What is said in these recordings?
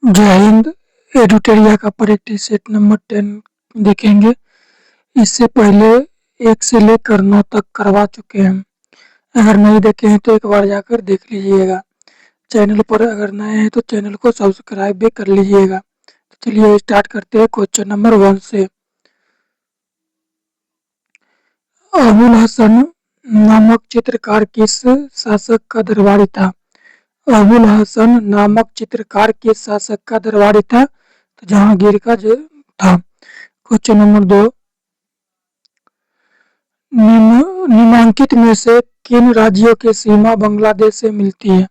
जय हिंद। एडुटेरिया का practice set number 10 देखेंगे। इससे पहले 1 से लेकर 9 तक करवा चुके हैं। अगर नहीं देखे हैं तो एक बार जाकर देख लीजिएगा। चैनल पर अगर नए हैं तो चैनल को सब्सक्राइब भी कर लीजिएगा। तो चलिए स्टार्ट करते हैं क्वेश्चन नंबर 1 से। अबुल हसन नामक चित्रकार किस शासक का दरबारी था? अबुल हसन नामक चित्रकार किस शासक का दरबारी था? तो जहांगीर का जो था। क्वेश्चन नंबर 2, निम्नलिखित में से किन राज्यों की सीमा बांग्लादेश से मिलती है?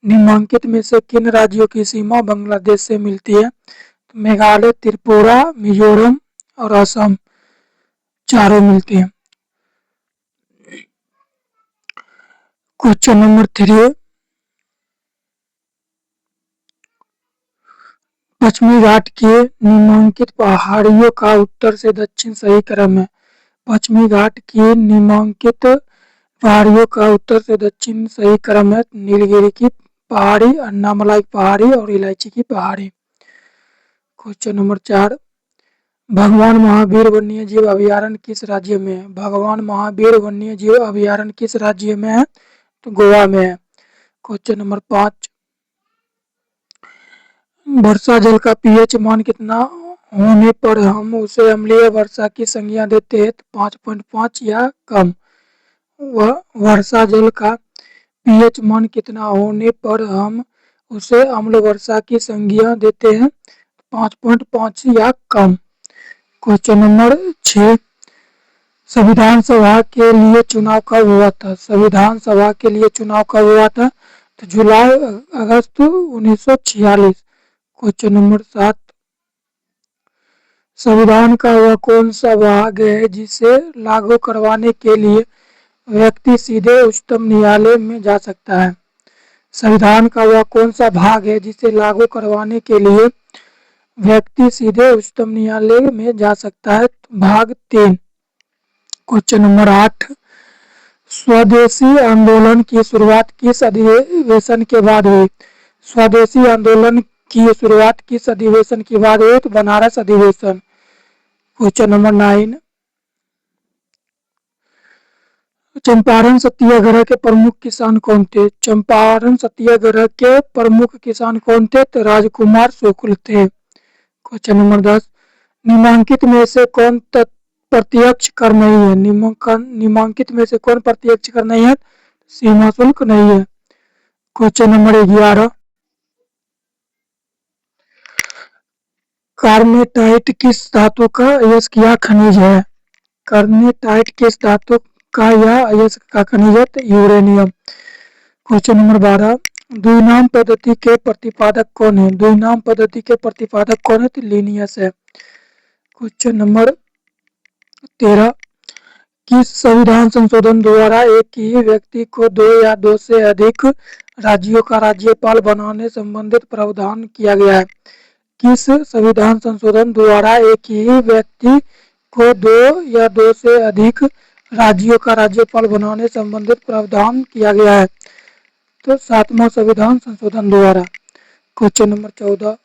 निम्नलिखित में से किन राज्यों की सीमा बांग्लादेश से मिलती है? तो मेघालय, त्रिपुरा, मिजोरम और असम चारों मिलती हैं। क्वेश्चन नंबर 3, पश्चिमी घाट के निम्नलिखित पहाड़ियों का उत्तर से दक्षिण सही क्रम है। पश्चिमी घाट की निम्नलिखित पहाड़ियों का उत्तर से दक्षिण सही क्रम है। नीलगिरी की पहाड़ी, अन्नामलाई पहाड़ी और इलायची की पहाड़ी। क्वेश्चन नंबर 4, भगवान महावीर वन्यजीव अभयारण्य किस राज्य में है? भगवान महावीर वन्यजीव अभयारण्य किस राज्य में है? तो गोवा में है। क्वेश्चन नंबर 5, वर्षा जल का पीएच मान कितना होने पर हम उसे अम्लीय वर्षा की संज्ञा देते हैं? 5.5 या कम। वर्षा जल का पीएच मान कितना होने पर हम उसे अम्ल वर्षा की संज्ञा देते हैं? 5.5 या कम। क्वेश्चन नंबर 6, संविधान सभा के लिए चुनाव कब हुआ था? संविधान सभा के लिए चुनाव कब हुआ था? तो जुलाई अगस्त 1946। क्वेश्चन नंबर 7, संविधान का वह कौन सा भाग है जिसे लागू करवाने के लिए व्यक्ति सीधे उच्चतम न्यायालय में जा सकता है? संविधान का वह कौन सा भाग है जिसे लागू करवाने के लिए व्यक्ति सीधे उच्चतम न्यायालय में जा सकता है? भाग 3। क्वेश्चन नंबर 8, स्वदेशी आंदोलन की शुरुआत किस अधिवेशन के बाद हुई? स्वदेशी आंदोलन की शुरुआत किस अधिवेशन के बाद हुई? तो बनारस अधिवेशन। क्वेश्चन नंबर 9, चंपारण सत्याग्रह के प्रमुख किसान कौन थे? चंपारण सत्याग्रह के प्रमुख किसान कौन थे? तो राजकुमार शुक्ल थे। क्वेश्चन नंबर 10, निम्नलिखित में से कौन प्रत्यक्ष कर नहीं है? निम्नलिखित में से कौन प्रत्यक्ष कर नहीं है? सीमा शुल्क नहीं है। क्वेश्चन नंबर 11, कार्नेटाइट किस धातु का अयस्क या खनिज है? कार्नेटाइट किस धातु का या अयस्क का खनिज है? तो यूरेनियम। क्वेश्चन नंबर 12, द्विनाम पद्धति के प्रतिपादक कौन है? द्विनाम पद्धति के प्रतिपादक कौन है? तो लिनियस है। क्वेश्चन नंबर 13, किस संविधान संशोधन द्वारा एक ही व्यक्ति को 2 या 2 से अधिक राज्यों का राज्यपाल बनाने संबंधित प्रावधान किया गया है? किस संविधान संशोधन द्वारा एक ही व्यक्ति को 2 या 2 से अधिक राज्यों का राज्यपाल बनाने संबंधित प्रावधान किया गया है? तो 7वां संविधान संशोधन द्वारा। क्वेश्चन नंबर 14,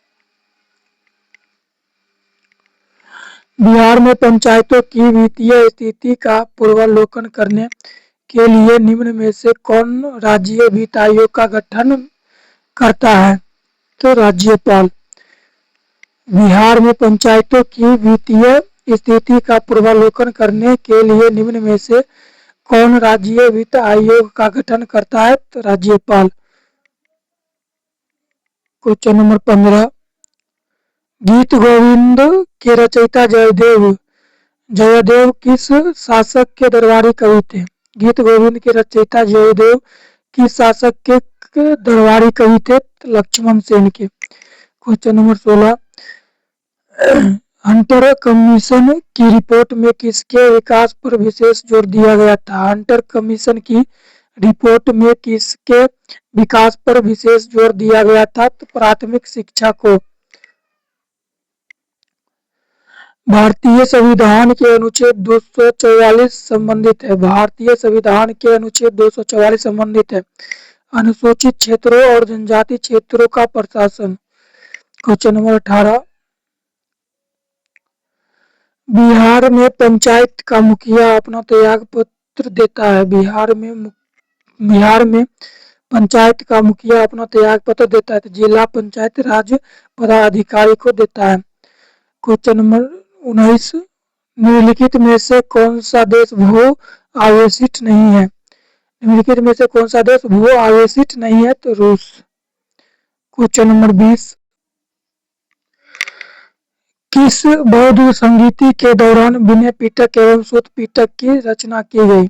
बिहार में पंचायतों की वित्तीय स्थिति का पूर्वावलोकन करने के लिए निम्न में से कौन राज्य वित्त आयोग का गठन करता है? तो राज्यपाल। बिहार में पंचायतों की वित्तीय स्थिति का पूर्वावलोकन करने के लिए निम्न में से कौन राज्य वित्त आयोग का गठन करता है? तो राज्यपाल। क्वेश्चन नंबर 15, गीत गोविंद के रचयिता जयदेव किस शासक के दरबारी कवि थे? गीत गोविंद के रचयिता जयदेव किस शासक के दरबारी कवि थे? लक्ष्मण सेन के। क्वेश्चन नंबर 16, हंटर कमीशन की रिपोर्ट में किसके विकास पर विशेष जोर दिया गया था? हंटर कमीशन की रिपोर्ट में किसके विकास पर विशेष जोर दिया गया था? तो प्राथमिक शिक्षा को। भारतीय संविधान के अनुच्छेद 244 संबंधित है। भारतीय संविधान के अनुच्छेद 244 संबंधित है अनुसूचित क्षेत्रों और जनजाति क्षेत्रों का प्रशासन। क्वेश्चन नंबर 18, बिहार में पंचायत का मुखिया अपना त्याग पत्र देता है। बिहार में पंचायत का मुखिया अपना त्याग पत्र देता है तो जिला पंचायत राज पदाधिकारी को देता है। क्वेश्चन नंबर 19, निम्नलिखित में से कौन सा देश भू आवेशित नहीं है। निम्नलिखित में से कौन सा देश भू आवेशित नहीं है तो रूस। क्वेश्चन नंबर 20, किस बौद्ध संगीति के दौरान विनय पिटक एवं सूत पिटक की रचना की गई।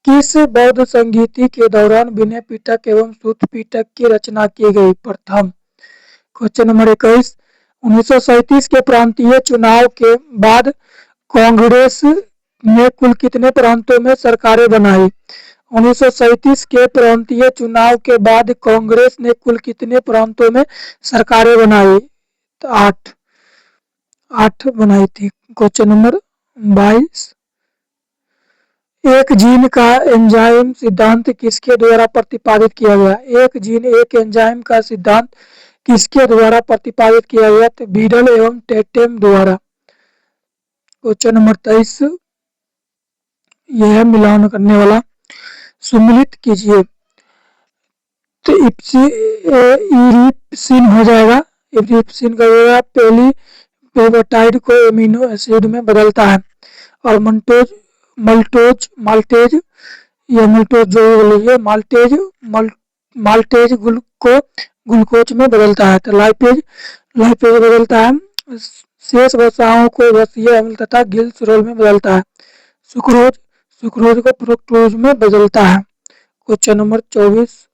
किस बौद्ध संगीति के दौरान विनय पिटक एवं सूत पिटक की रचना की गई। प्रथम। क्वेश्चन नंबर 21, 1937 के प्रांतीय चुनाव के बाद कांग्रेस ने कुल कितने प्रांतों में सरकारें बनाई। 1937 के प्रांतीय चुनाव के बाद कांग्रेस ने कुल कितने प्रांतों में सरकारें बनाई तो 8 बनाई थी। क्वेश्चन नंबर 22, एक जीन का एंजाइम सिद्धांत किसके द्वारा प्रतिपादित किया गया। एक जीन एक एंजाइम का सिद्धांत किसके द्वारा प्रतिपादित किया गया तो बीडल एवं टेटेम द्वारा। क्वेश्चन नंबर 23, यह है मिलान करने वाला, सम्मिलित कीजिए तो इरिप्सिन हो जाएगा। इरिप्सिन का होगा पहली पेप्टाइड को एमिनो एसिड में बदलता है और माल्टेज या मल्टोज जो बोलिए माल्टेज को ग्लूकोज में बदलता है तो लाइपेज बदलता है। शेष वसाओं को वसीय अम्ल तथा ग्लिसरॉल में बदलता है। सुक्रोज को फ्रुक्टोज में बदलता है। क्वेश्चन नंबर 24,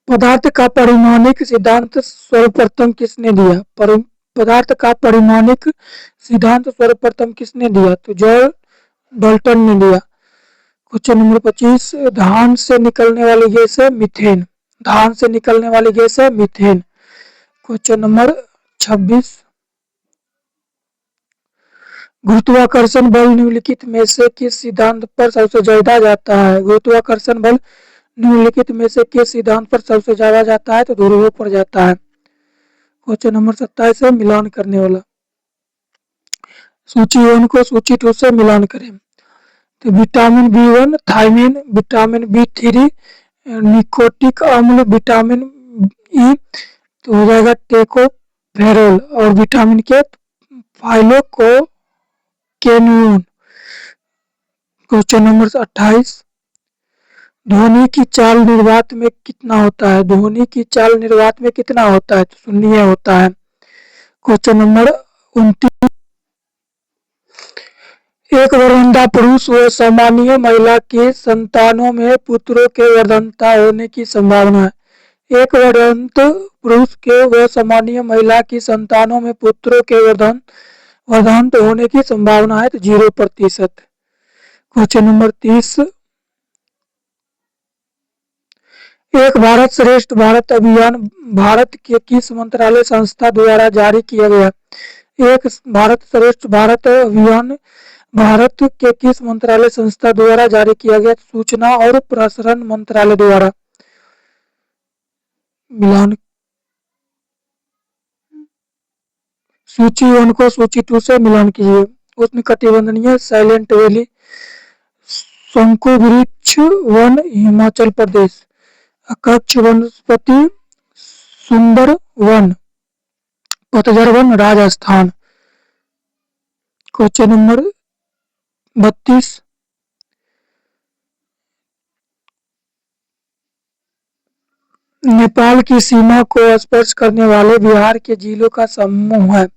पदार्थ का परिमाणिक सिद्धांत सर्वप्रथम किसने दिया। पदार्थ का परिमाणिक सिद्धांत सर्वप्रथम किसने दिया तो जॉन डाल्टन ने दिया। क्वेश्चन नंबर 25, धान से निकलने वाली गैस है मीथेन। धान से निकलने वाली गैस है मीथेन। क्वेश्चन नंबर 26, गुरुत्वाकर्षण बल निम्नलिखित में से किस सिद्धांत पर सबसे ज्यादा जाता है। गुरुत्वाकर्षण बल निम्नलिखित में से किस सिद्धांत पर सबसे ज्यादा जाता है तो ध्रुवों पर जाता है। क्वेश्चन नंबर 27 है मिलान करने वाला, सूची 1 को सूची 2 से मिलान करें तो vitamin B1 thiamine, vitamin B3 nicotinic अम्ल, विटामिन ई तो हो जाएगा टेकोफेरोल और विटामिन के फाइलोकोकेनियोन। क्वेश्चन नंबर 28, ध्वनि की चाल निर्वात में कितना होता है। ध्वनि की चाल निर्वात में कितना होता है तो शून्य होता है। क्वेश्चन नंबर 29, एक वरंदा पुरुष व सामान्य महिला के संतानों में पुत्रों के वर्धनता होने की संभावना है। एक वरंत पुरुष के व सामान्य महिला की संतानों में पुत्रों के वर्धंत होने की संभावना है तो 0%। क्वेश्चन नंबर 30, एक भारत श्रेष्ठ भारत अभियान भारत के किस मंत्रालय संस्था द्वारा जारी किया गया। एक भारत श्रेष्ठ भारत अभियान भारत के किस मंत्रालय संस्था द्वारा जारी किया गया। सूचना और प्रसारण मंत्रालय द्वारा। मिलान, सूची 1 को सूची 2 से मिलान कीजिए। उष्णकटिबंधीय साइलेंट वैली शंकु वृक्ष वन हिमाचल प्रदेश, अकक्ष वनस्पति सुंदर वन पतझड़ one Rajasthan. Question number 32, Nepal की सीमा को स्पर्श करने वाले बिहार के जिलों का समूह है।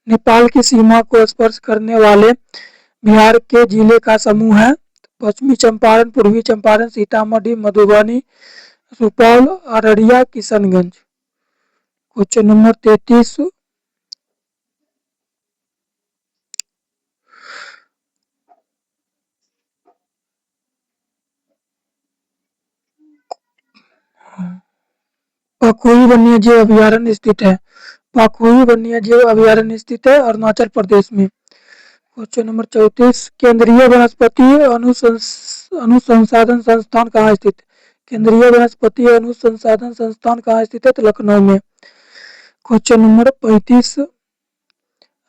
नेपाल की सीमा को स्पर्श करने वाले बिहार के जिले का समूह है पश्चिमी चंपारण, पूर्वी चंपारण, सीतामढ़ी, मधुबनी, सुपौल, अररिया, किशनगंज। क्वेश्चन नंबर 33, पाखुई वन्यजीव अभयारण्य स्थित है। पाखुई वन्यजीव अभयारण्य स्थित है अरुणाचल प्रदेश में। क्वेश्चन नंबर 34, केंद्रीय वनस्पति अनुसंधान संस्थान कहाँ स्थित। केंद्रीय वनस्पति अनुसंधान संस्थान कहाँ स्थित है? तो लखनऊ में। क्वेश्चन नंबर 35,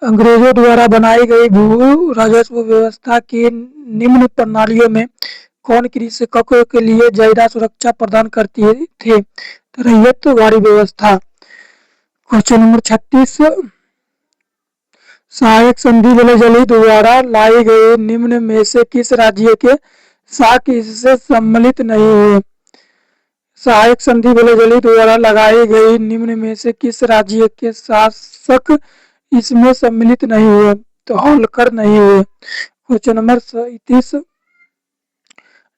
अंग्रेजों द्वारा बनाई गई भू राजस्व व्यवस्था की निम्न प्रणालियों में कौन कृषकों के लिए ज्यादा सुरक्षा प्रदान करती थे? तो रैयतवाड़ी व्यवस्था। क्वेश्चन नंबर 36, सहायक संधि वेलेजली द्वारा लाई गई निम्न में से किस राज्य के शासक इससे सम्मिलित नहीं हुए? सहायक संधि वेलेजली द्वारा लगाई गई निम्न में से किस राज्य के शासक इसमें सम्मिलित नहीं हुए? तो होल्कर नहीं हुए। क्वेश्चन नंबर 37,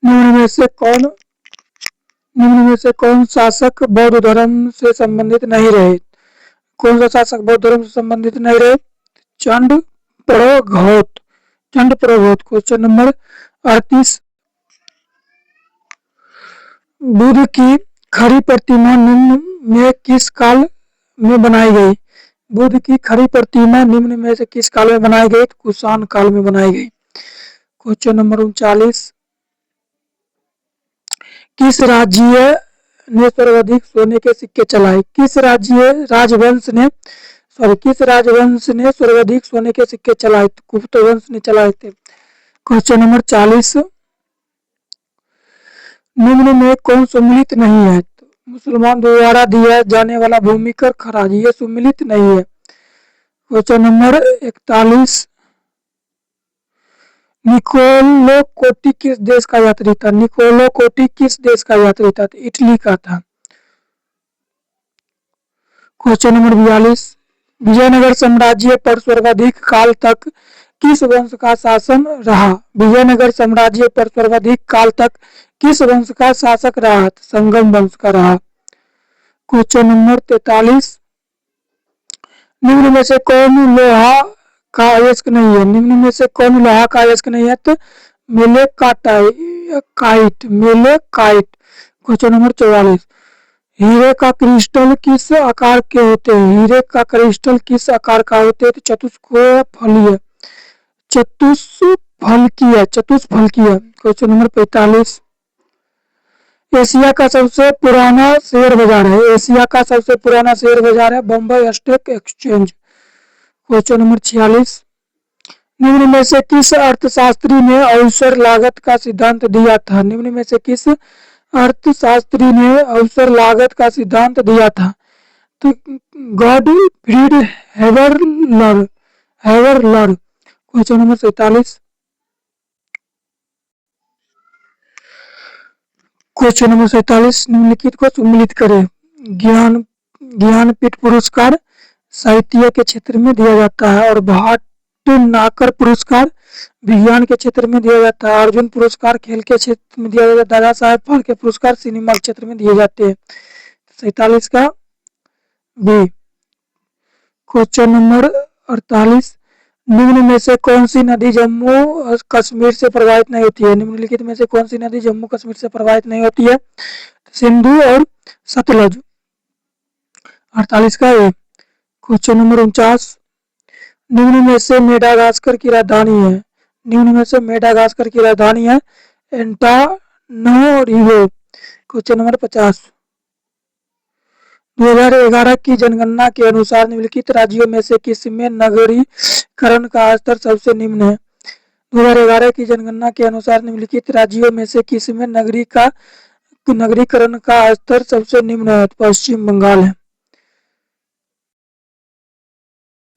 निम्न में से कौन शासक बौद्ध धर्म से संबंधित नहीं रहे? कौन सा शासक बौद्ध धर्म से संबंधित नहीं रहे? चंड प्रघोत। क्वेश्चन नंबर 38, बुद्ध की खड़ी प्रतिमा निम्न में किस काल में बनाई गई? बुद्ध की खड़ी प्रतिमा निम्न में से किस काल में बनाई गई? कुषाण काल में बनाई गई। क्वेश्चन नंबर 39, किस राज्य ने सर्वाधिक सोने के सिक्के चलाए? किस राजवंश ने सर्वाधिक सोने के सिक्के चलाए? गुप्त वंश ने चलाए थे। क्वेश्चन नंबर 40, निम्न में कौन सम्मिलित नहीं है? तो मुसलमान द्वारा दिया जाने वाला भूमि कर खराज, ये सम्मिलित नहीं है। क्वेश्चन नंबर 41, निकोलो कोटी किस देश का यात्री था? निकोलो कोटी किस देश का यात्री था? तो इटली का था। क्वेश्चन नंबर 42, विजयनगर साम्राज्य पर सर्वाधिक काल तक किस वंश का शासन रहा? विजयनगर साम्राज्य पर सर्वाधिक काल तक किस वंश का शासक रहा? संगम वंश का रहा। क्वेश्चन नंबर 43, निम्न में से कौन लोहा का अयस्क नहीं है? निम्न में से कौन लोहा का अयस्क नहीं है? तो मेलेकाइट। क्वेश्चन नंबर 44, हीरे का क्रिस्टल किस आकार के होते हैं? हीरे का क्रिस्टल किस आकार का होते हैं? तो चतुष्फलकीय। क्वेश्चन नंबर 45, एशिया का सबसे पुराना शेयर बाजार है? एशिया का सबसे पुराना शेयर बाजार है Bombay stock exchange. Question number 46, निम्न में से किस अर्थशास्त्री ने अवसर लागत का सिद्धांत दिया था? निम्न में से किस अर्थशास्त्री ने अवसर लागत का सिद्धांत दिया था? तो गॉडफ्रीड हेवरलर। क्वेश्चन नंबर 47, निम्नलिखित को सम्मिलित करें। ज्ञानपीठ पुरस्कार साहित्य के क्षेत्र में दिया जाता है और भटनागर पुरस्कार विज्ञान के क्षेत्र में दिया जाता है। अर्जुन पुरस्कार खेल के क्षेत्र में दिया जाता है। दादा साहेब फाल्के पुरस्कार सिनेमा के क्षेत्र में दिए जाते हैं। 47 का बी। क्वेश्चन नंबर 48, निम्न में से कौन सी नदी जम्मू कश्मीर से प्रभावित नहीं होती है? निम्नलिखित में से कौन सी नदी जम्मू कश्मीर से प्रभावित नहीं होती है? सिंधु और सतलज। 48 का ए। क्वेश्चन नंबर 49, निम्न में से मेडागास्कर की राजधानी है? निम्न में से मेडागास्कर की राजधानी है एंटानारिवो। क्वेश्चन नंबर 50, 2011 की जनगणना के अनुसार निम्नलिखित राज्यों में से किस में नगरीकरण का स्तर सबसे निम्न है? 2011 की जनगणना के अनुसार निम्नलिखित राज्यों में से किस में नगरीकरण का स्तर सबसे निम्न है? पश्चिम बंगाल है।